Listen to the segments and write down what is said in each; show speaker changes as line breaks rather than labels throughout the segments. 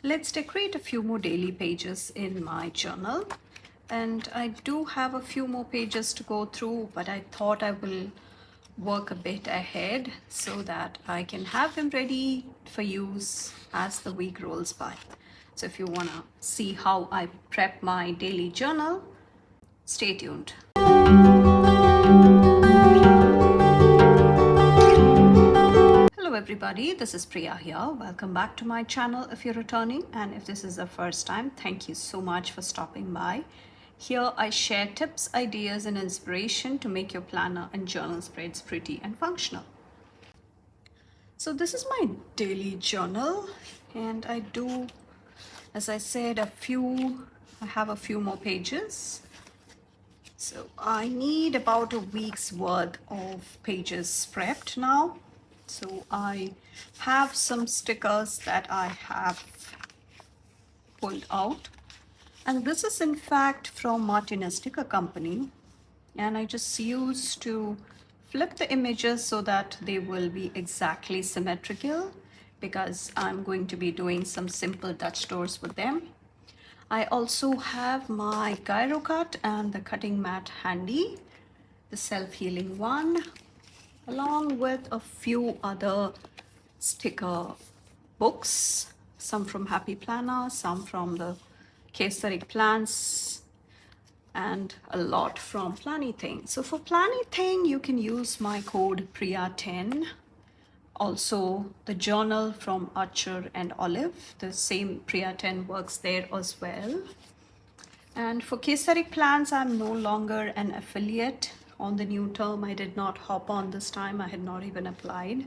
let's decorate a few more daily pages in my journal. And I do have a few more pages to go through, but I thought I will work a bit ahead so that I can have them ready for use as the week rolls by. So if you want to see how I prep my daily journal, stay tuned. Hello everybody, this is Priya here. Welcome back to my channel if you're returning, and if this is the first time, thank you so much for stopping by. Here I share tips, ideas and inspiration to make your planner and journal spreads pretty and functional. So this is my daily journal, and I do, as I said, I have a few more pages. So I need about a week's worth of pages prepped now. So I have some stickers that I have pulled out, and this is in fact from Martinez Sticker Company, and I just used to flip the images so that they will be exactly symmetrical, because I'm going to be doing some simple Dutch doors with them. I also have my gyro cut and the cutting mat handy, the self-healing one, along with a few other sticker books, some from Happy Planner, some from the Priya'screativeplans, and a lot from Planything. So for Planything, you can use my code Priya10. Also, the journal from Archer and Olive, the same Priya10 works there as well. And for Priya'screativeplans, I'm no longer an affiliate. On the new term, I did not hop on this time. I had not even applied,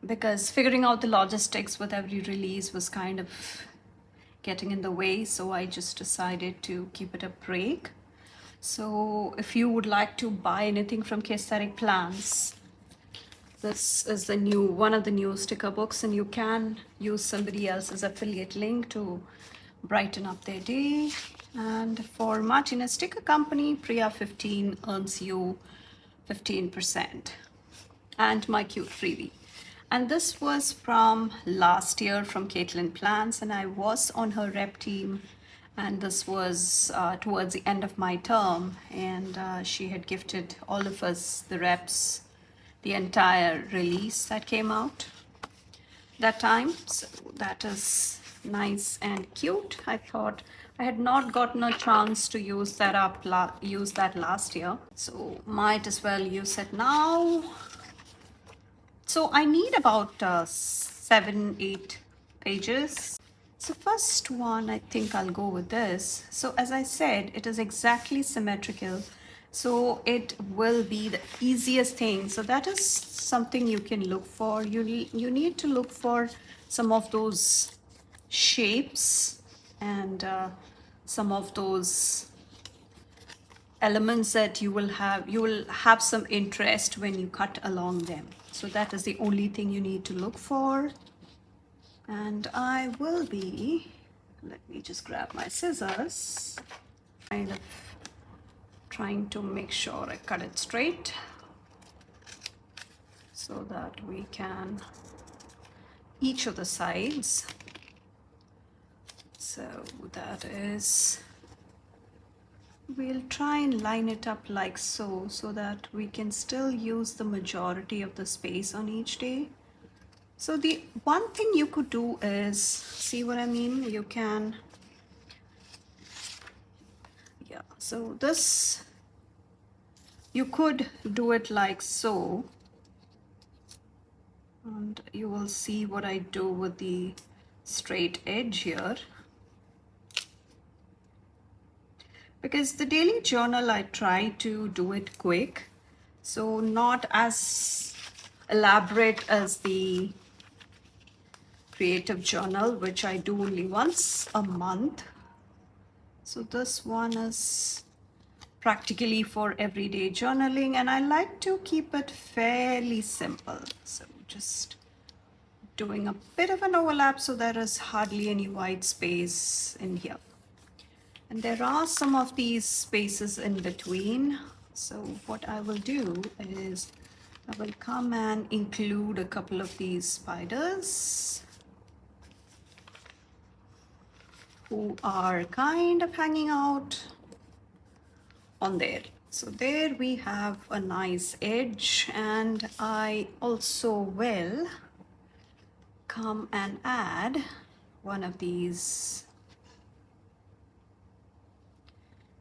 because figuring out the logistics with every release was kind of getting in the way. So I just decided to keep it a break. So if you would like to buy anything from Priya'screativeplans, this is the new one of the new sticker books, and you can use somebody else's affiliate link to brighten up their day. And for Martinez Sticker Company, Priya 15 earns you 15%, and my cute freebie. And this was from last year from Caitlin Plans, and I was on her rep team, and this was towards the end of my term, and she had gifted all of us, the reps, the entire release that came out that time. So that is nice and cute. I thought I had not gotten a chance to use that last year, so might as well use it now. So I need about 7-8 pages. So first one, I think I'll go with this. So as I said, it is exactly symmetrical, so it will be the easiest thing. So that is something you can look for. You need to look for some of those shapes and some of those elements that you will have some interest when you cut along them. So that is the only thing you need to look for. And I will be, let me just grab my scissors, kind of trying to make sure I cut it straight so that we can each of the sides. So that is, we'll try and line it up like so that we can still use the majority of the space on each day. So the one thing you could do is, see what I mean? You can, yeah, so this, you could do it like so, and you will see what I do with the straight edge here. Because the daily journal, I try to do it quick, so not as elaborate as the creative journal, which I do only once a month. So this one is practically for everyday journaling, and I like to keep it fairly simple. So just doing a bit of an overlap so there is hardly any white space in here. And there are some of these spaces in between. So what I will do is I will come and include a couple of these spiders. who are kind of hanging out on there. So there we have a nice edge, and I also will come and add one of these.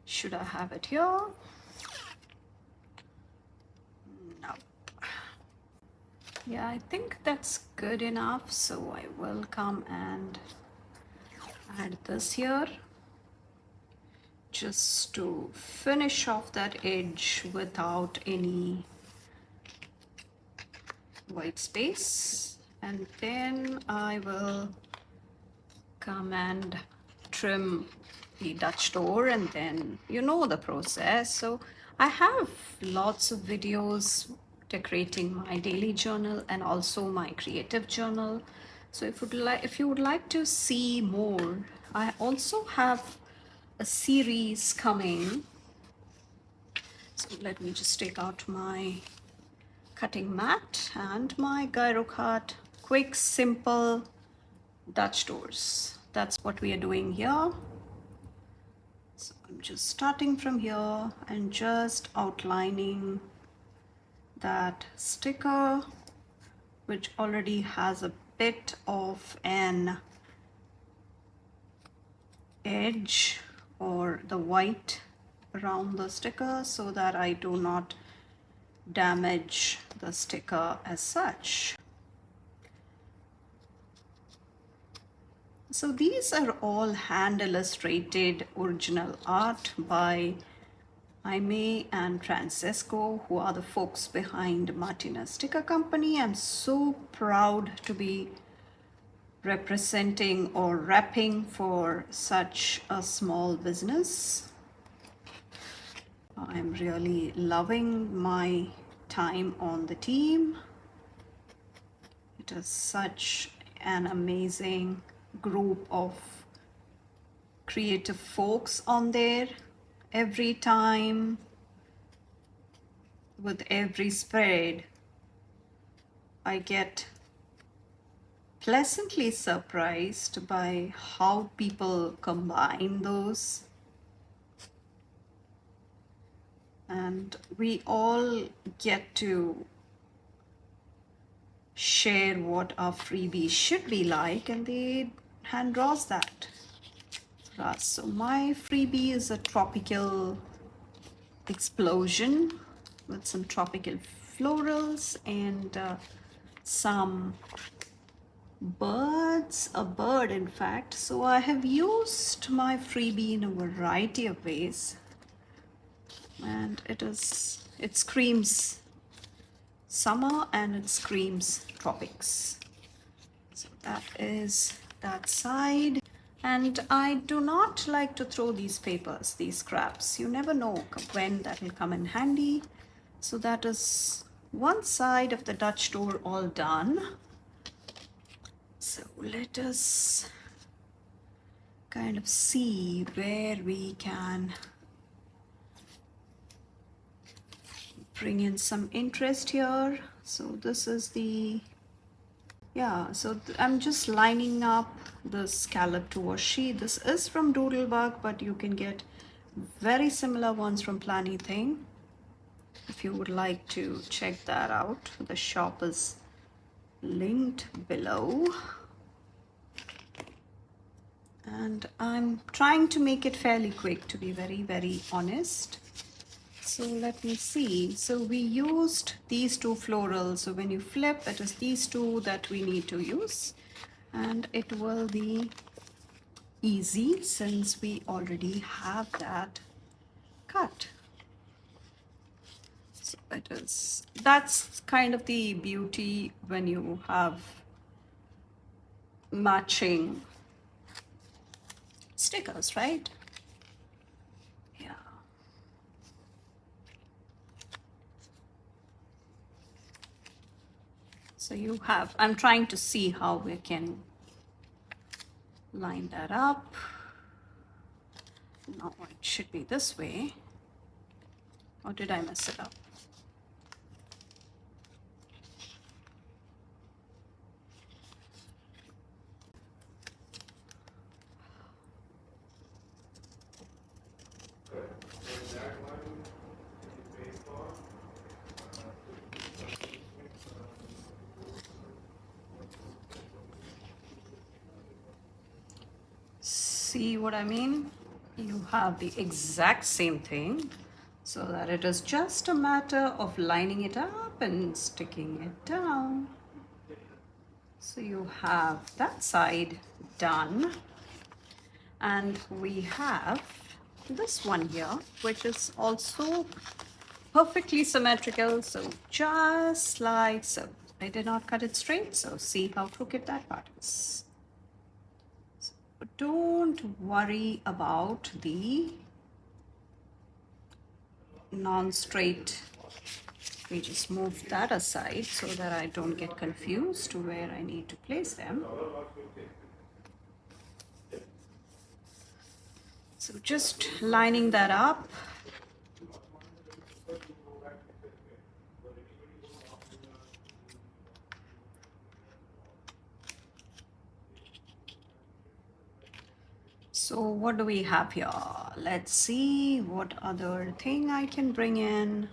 Should I have it here? No. Yeah, I think that's good enough. So I will come and add this here just to finish off that edge without any white space. And then I will come and trim the Dutch door, and then you know the process. So I have lots of videos decorating my daily journal and also my creative journal. So if you would like to see more, I also have a series coming. So let me just take out my cutting mat and my gyro cut. Quick, simple Dutch doors. That's what we are doing here. So I'm just starting from here and just outlining that sticker, which already has a bit of an edge or the white around the sticker, so that I do not damage the sticker as such. So these are all hand illustrated original art by Jaime and Francesco, who are the folks behind Martinez Sticker Company. I'm so proud to be representing or repping for such a small business. I'm really loving my time on the team. It is such an amazing group of creative folks on there. Every time, with every spread, I get pleasantly surprised by how people combine those. And we all get to share what our freebie should be like, and they hand draws that for us. So my freebie is a tropical explosion with some tropical florals and some birds, a bird in fact. So I have used my freebie in a variety of ways, and it screams summer and it screams tropics. So that is that side. And I do not like to throw these papers, these scraps. You never know when that will come in handy. So that is one side of the Dutch door all done. So let us kind of see where we can bring in some interest here. So this is the, yeah, so I'm just lining up the scalloped washi. This is from Doodlebug, but you can get very similar ones from Planything if you would like to check that out. The shop is linked below. And I'm trying to make it fairly quick, to be very, very honest. So let me see. So we used these two florals. So when you flip, it is these two that we need to use. And it will be easy since we already have that cut. So that's kind of the beauty when you have matching stickers, right? Yeah. So you have, I'm trying to see how we can line that up. No, it should be this way. Or did I mess it up? See what I mean? You have the exact same thing, so that it is just a matter of lining it up and sticking it down. So you have that side done, and we have this one here, which is also perfectly symmetrical, so just like so. I did not cut it straight, so see how crooked that part is. So don't worry about the non-straight. We just move that aside so that I don't get confused to where I need to place them. So just lining that up. So what do we have here? Let's see what other thing I can bring in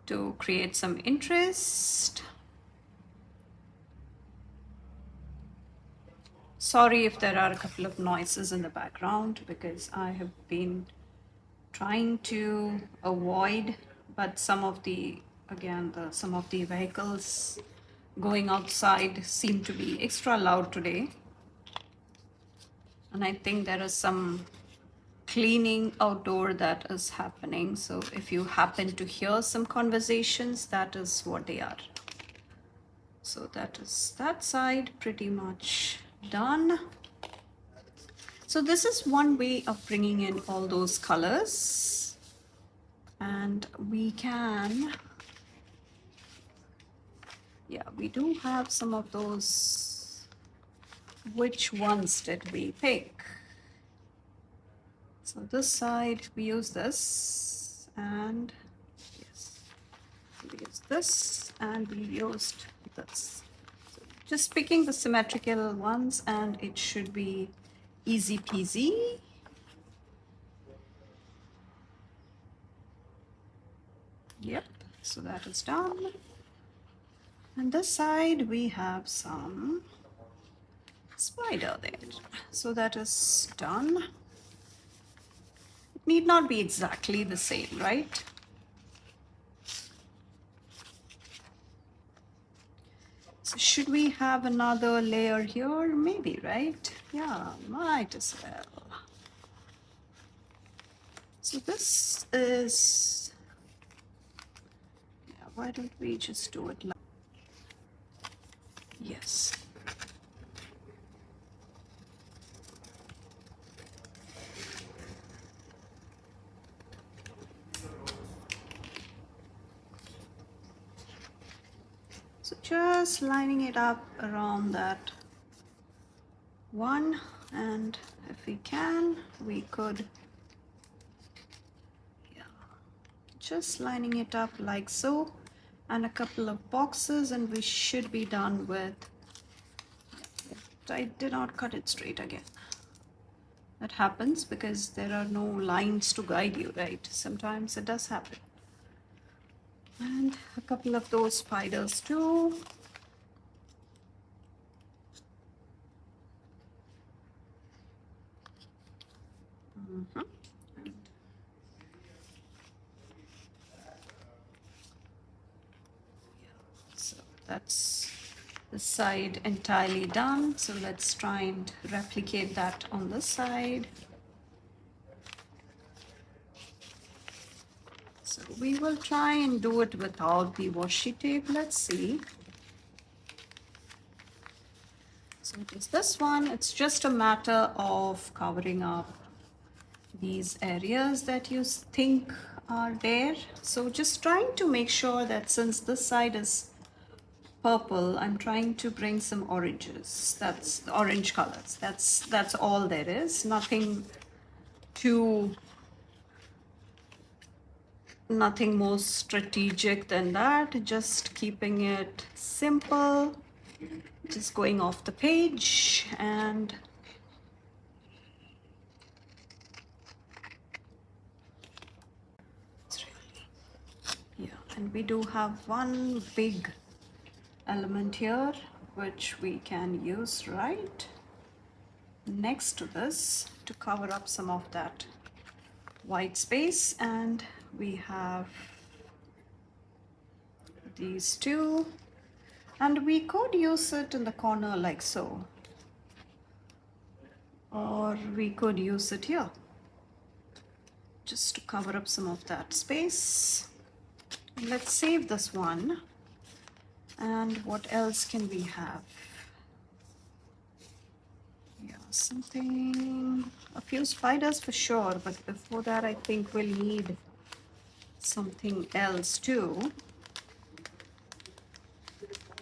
to create some interest. Sorry if there are a couple of noises in the background because I have been trying to avoid, but some of the vehicles going outside seem to be extra loud today. And I think there is some cleaning outdoor that is happening. So if you happen to hear some conversations, that is what they are. So that is that side pretty much done. So this is one way of bringing in all those colors. And we can, yeah, we do have some of those. Which ones did we pick? So this side, we use this, and yes, we use this, and we used this. So just picking the symmetrical ones, and it should be easy peasy. Yep, so that is done. And this side, we have some spider there. So that is done. It need not be exactly the same, right? So should we have another layer here? Maybe, right? Yeah, might as well. So this is, yeah, why don't we just do it like, yes. So just lining it up around that one, and if we can, we could, yeah, just lining it up like so, and a couple of boxes, and we should be done with, I did not cut it straight again. That happens because there are no lines to guide you, right? Sometimes it does happen. And a couple of those spiders too. So that's the side entirely done. So let's try and replicate that on this side. So we will try and do it without the washi tape. Let's see. So it is this one. It's just a matter of covering up these areas that you think are there. So just trying to make sure that since this side is purple, I'm trying to bring some oranges. That's the orange colors. That's all there is. Nothing more strategic than that. Just keeping it simple. Just going off the page, and yeah, and we do have one big element here which we can use, right? next to this to cover up some of that white space, and we have these two, and we could use it in the corner like so, or we could use it here just to cover up some of that space. Let's save this one. And what else can we have? Yeah, something, a few spiders for sure, but before that I think we'll need something else too.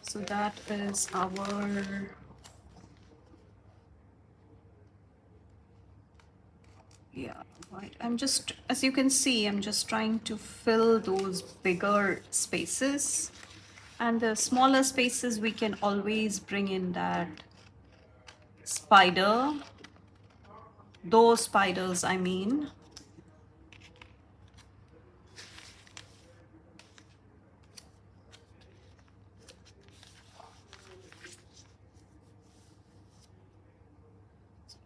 So that is our, yeah, right. I'm just, as you can see, I'm just trying to fill those bigger spaces, and the smaller spaces we can always bring in that spider, those spiders I mean.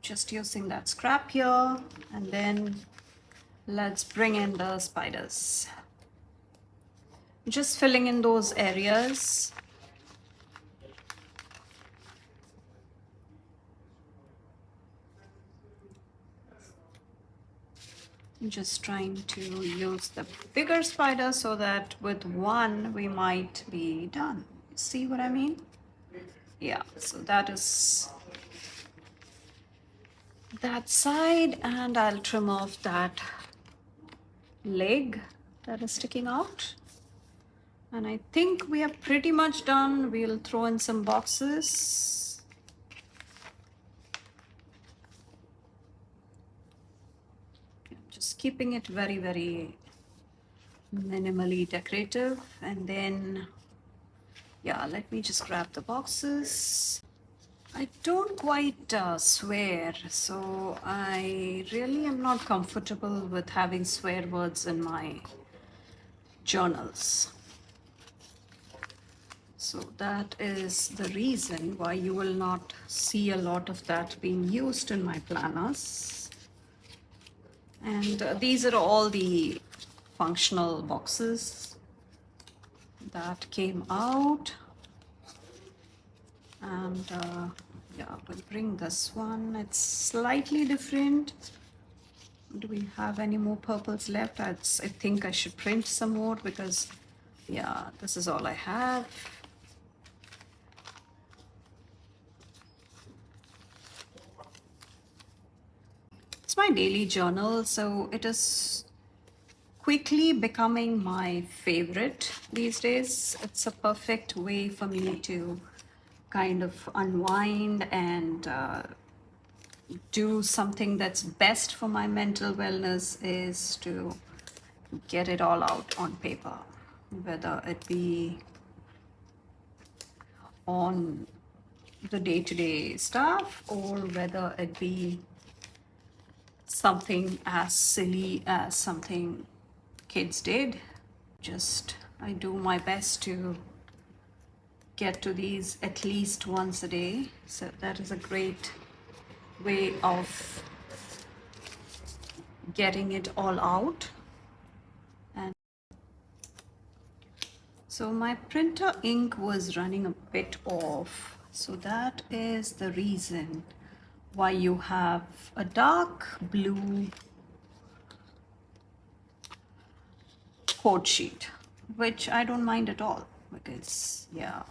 Just using that scrap here, and then let's bring in the spiders. Just filling in those areas. I'm just trying to use the bigger spider so that with one we might be done. See what I mean? Yeah, so that is that side, and I'll trim off that leg that is sticking out. And I think we are pretty much done. We'll throw in some boxes. Just keeping it very, very minimally decorative. And then, yeah, let me just grab the boxes. I don't quite swear, so I really am not comfortable with having swear words in my journals. So that is the reason why you will not see a lot of that being used in my planners. And these are all the functional boxes that came out. And yeah, we'll bring this one. It's slightly different. Do we have any more purples left? I think I should print some more, because yeah, this is all I have. It's my daily journal, so it is quickly becoming my favorite these days. It's a perfect way for me to kind of unwind and do something that's best for my mental wellness, is to get it all out on paper, whether it be on the day-to-day stuff or whether it be something as silly as something kids did. Just I do my best to get to these at least once a day. So that is a great way of getting it all out. And so my printer ink was running a bit off, so that is the reason why you have a dark blue code sheet, which I don't mind at all, because yeah,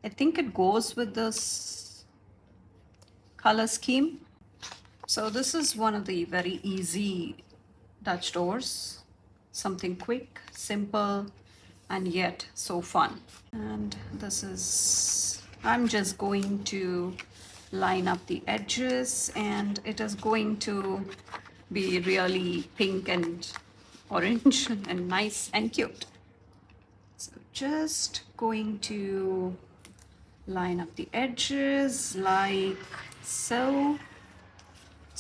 I think it goes with this color scheme. So this is one of the very easy Dutch doors, something quick, simple, and yet so fun. And this is, I'm just going to line up the edges, and it is going to be really pink and orange and nice and cute. So just going to line up the edges like so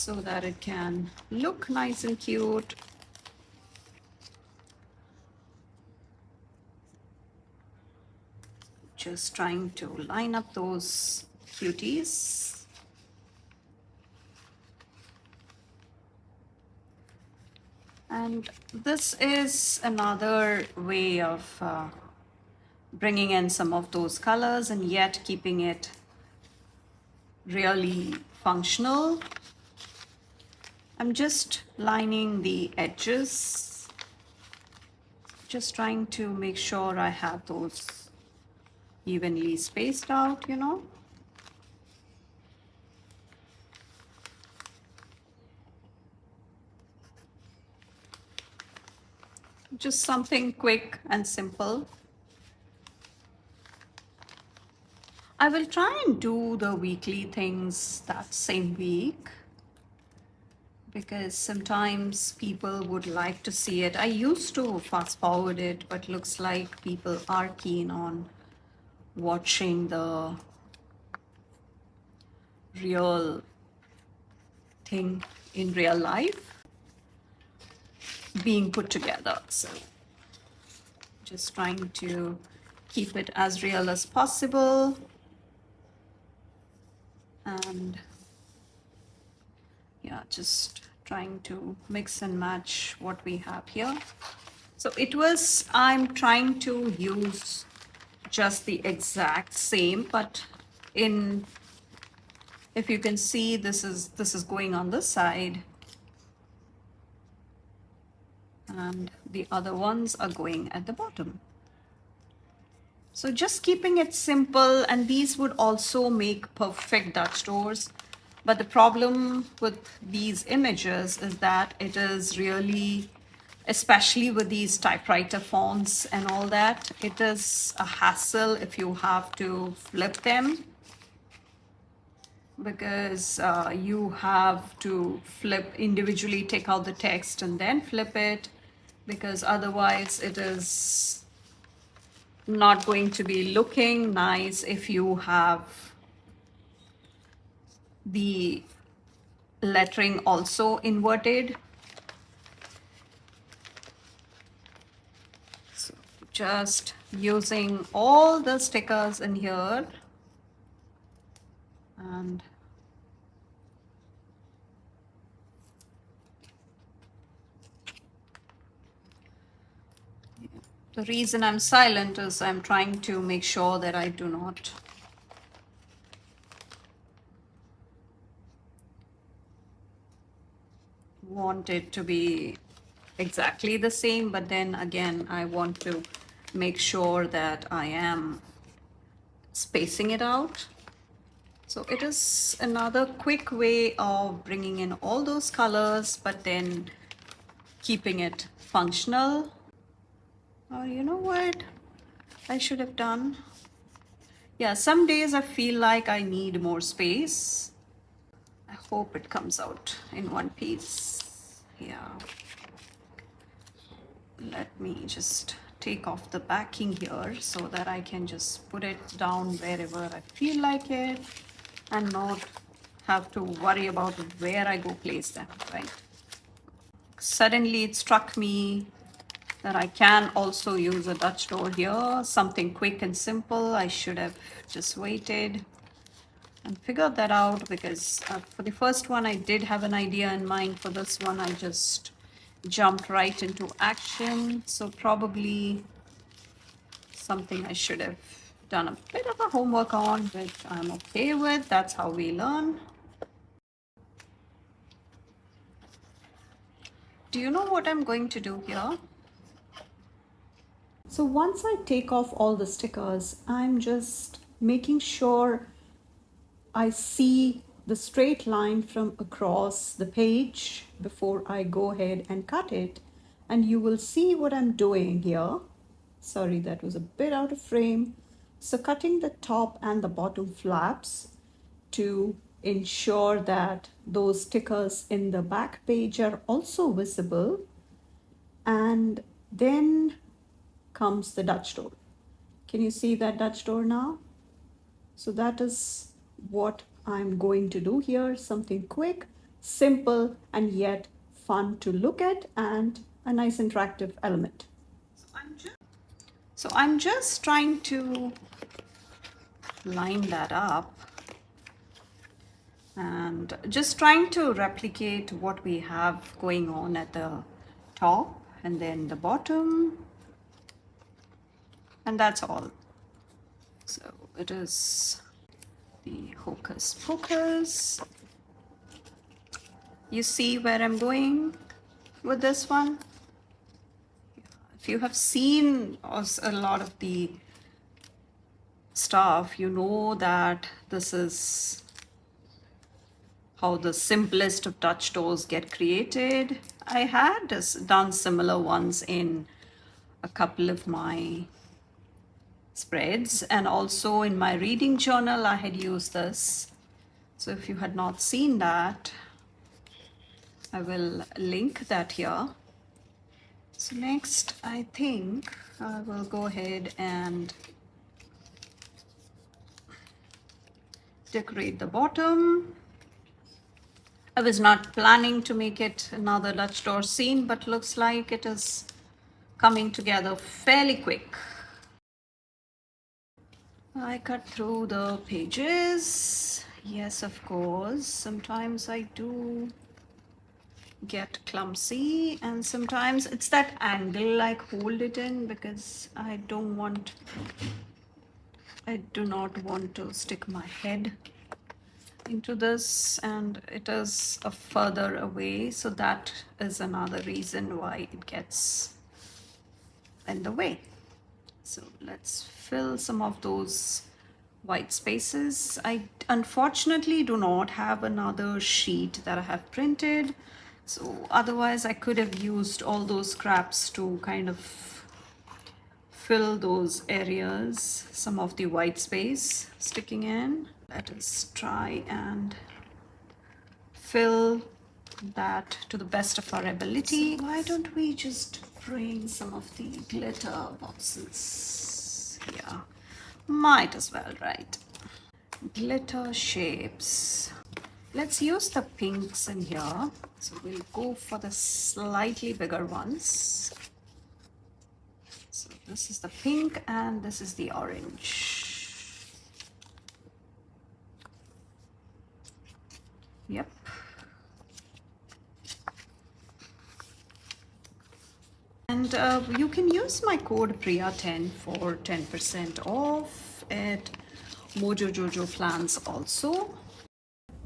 that it can look nice and cute. Just trying to line up those cuties. And this is another way of bringing in some of those colors and yet keeping it really functional. I'm just lining the edges, just trying to make sure I have those evenly spaced out, you know. Just something quick and simple. I will try and do the weekly things that same week, because sometimes people would like to see it. I used to fast forward it, but looks like people are keen on watching the real thing in real life being put together. So just trying to keep it as real as possible. And yeah, just trying to mix and match what we have here. So I'm trying to use just the exact same, but if you can see, this is going on this side and the other ones are going at the bottom. So just keeping it simple, and these would also make perfect Dutch doors. But the problem with these images is that it is really, especially with these typewriter fonts and all that, it is a hassle if you have to flip them, because you have to flip individually, take out the text and then flip it, because otherwise it is not going to be looking nice if you have the lettering also inverted. So just using all the stickers in here, and the reason I'm silent is I'm trying to make sure that I do not want it to be exactly the same, but then again, I want to make sure that I am spacing it out. So it is another quick way of bringing in all those colors, but then keeping it functional. You know what I should have done? Yeah, some days I feel like I need more space. I hope it comes out in one piece. Yeah. Let me just take off the backing here so that I can just put it down wherever I feel like it and not have to worry about where I go place them, right? Suddenly it struck me that I can also use a Dutch door here, something quick and simple. I should have just waited and figured that out, because for the first one I did have an idea in mind. For this one I just jumped right into action. So probably something I should have done a bit of a homework on, which I'm okay with. That's how we learn. Do you know what I'm going to do here? So once I take off all the stickers, I'm just making sure I see the straight line from across the page before I go ahead and cut it. And you will see what I'm doing here. Sorry, that was a bit out of frame. So cutting the top and the bottom flaps to ensure that those stickers in the back page are also visible. And then comes the Dutch door. Can you see that Dutch door now? So that is what I'm going to do here. Something quick, simple, and yet fun to look at, and a nice interactive element. So I'm just trying to line that up and just trying to replicate what we have going on at the top and then the bottom, and that's all. So it is the hocus pocus. You see where I'm going with this one? If you have seen a lot of the stuff, you know that this is how the simplest of Dutch doors get created. I had done similar ones in a couple of my spreads, and also in my reading journal I had used this. So if you had not seen that, I will link that here. So next, I think I will go ahead and decorate the bottom. I was not planning to make it another Dutch door scene, but looks like it is coming together fairly quick. I cut through the pages. Yes, of course. Sometimes I do get clumsy, and sometimes it's that angle I hold it in because I do not want to stick my head into this, and it is a further away, so that is another reason why it gets in the way. So let's fill some of those white spaces. I unfortunately do not have another sheet that I have printed, so otherwise I could have used all those scraps to kind of fill those areas, some of the white space sticking in. Let us try and fill that to the best of our ability. So why don't we just bring some of the glitter boxes here? Might as well, right? Glitter shapes. Let's use the pinks in here. So we'll go for the slightly bigger ones. So this is the pink and this is the orange. Yep. And you can use my code Priya10 for 10% off at Mojo Jojo Plans also.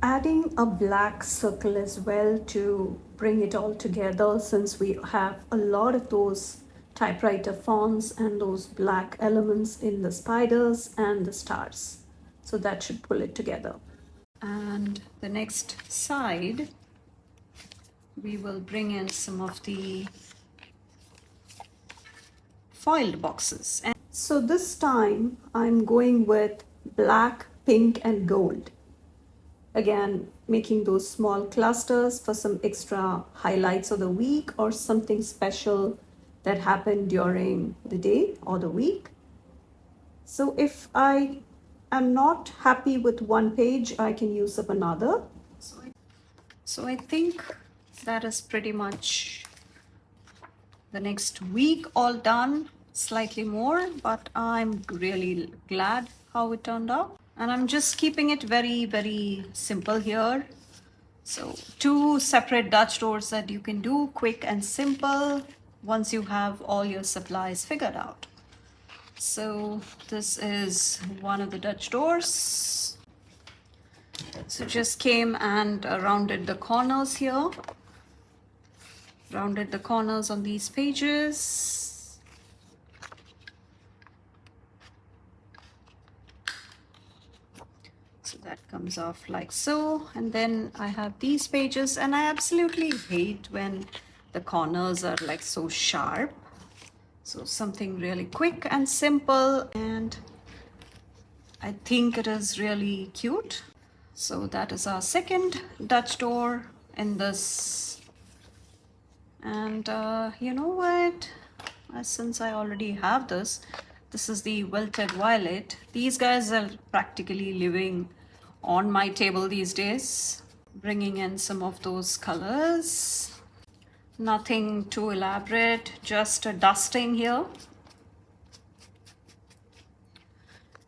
Adding a black circle as well to bring it all together, since we have a lot of those typewriter fonts and those black elements in the spiders and the stars. So that should pull it together. And the next side, we will bring in some of the foiled boxes. And so this time I'm going with black, pink and gold. Again, making those small clusters for some extra highlights of the week or something special that happened during the day or the week. So if I am not happy with one page, I can use up another. So I think that is pretty much the next week all done, slightly more, but I'm really glad how it turned out. And I'm just keeping it very, very simple here. So 2 separate Dutch doors that you can do quick and simple once you have all your supplies figured out. So this is one of the Dutch doors. So just came and rounded the corners here. Rounded the corners on these pages. So that comes off like so. And then I have these pages, and I absolutely hate when the corners are like so sharp. So something really quick and simple, and I think it is really cute. So that is our second Dutch door in this. And you know what? Since I already have this is the wilted violet. These guys are practically living on my table these days. Bringing in some of those colors. Nothing too elaborate, just a dusting here.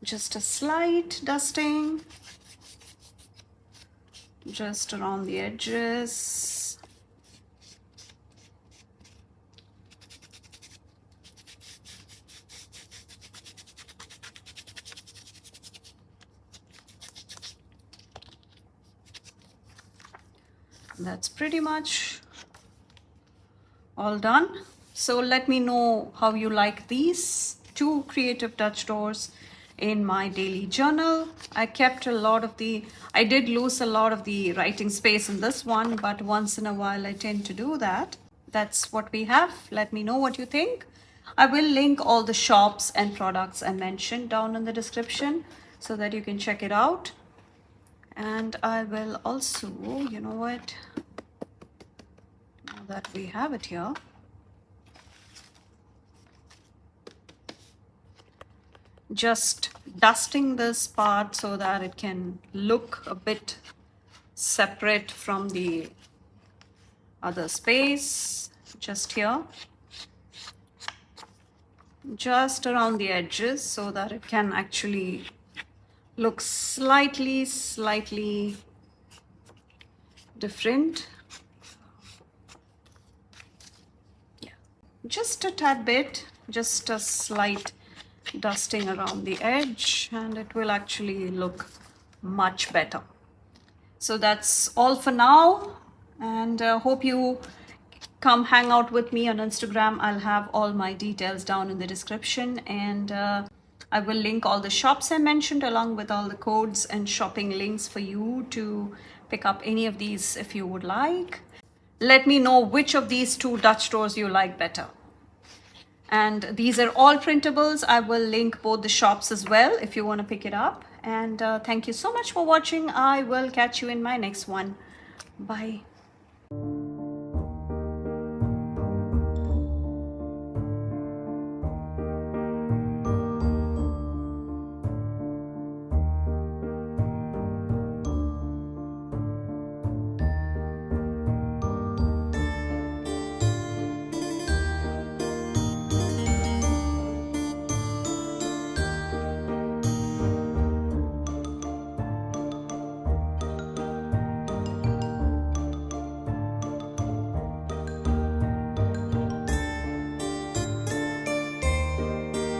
Just a slight dusting. Just around the edges. That's pretty much all done. So let me know how you like these 2 creative Dutch doors in my daily journal. I kept a lot of I did lose a lot of the writing space in this one, but once in a while I tend to do that. That's what we have. Let me know what you think. I will link all the shops and products I mentioned down in the description so that you can check it out. And I will also, you know what, now that we have it here, just dusting this part so that it can look a bit separate from the other space. Just here, just around the edges so that it can actually look slightly different. Yeah, just a tad bit, just a slight dusting around the edge, and it will actually look much better. So that's all for now, and hope you come hang out with me on Instagram. I'll have all my details down in the description, and I will link all the shops I mentioned along with all the codes and shopping links for you to pick up any of these if you would like. Let me know which of these 2 Dutch doors you like better. And these are all printables. I will link both the shops as well if you want to pick it up. And thank you so much for watching. I will catch you in my next one. Bye.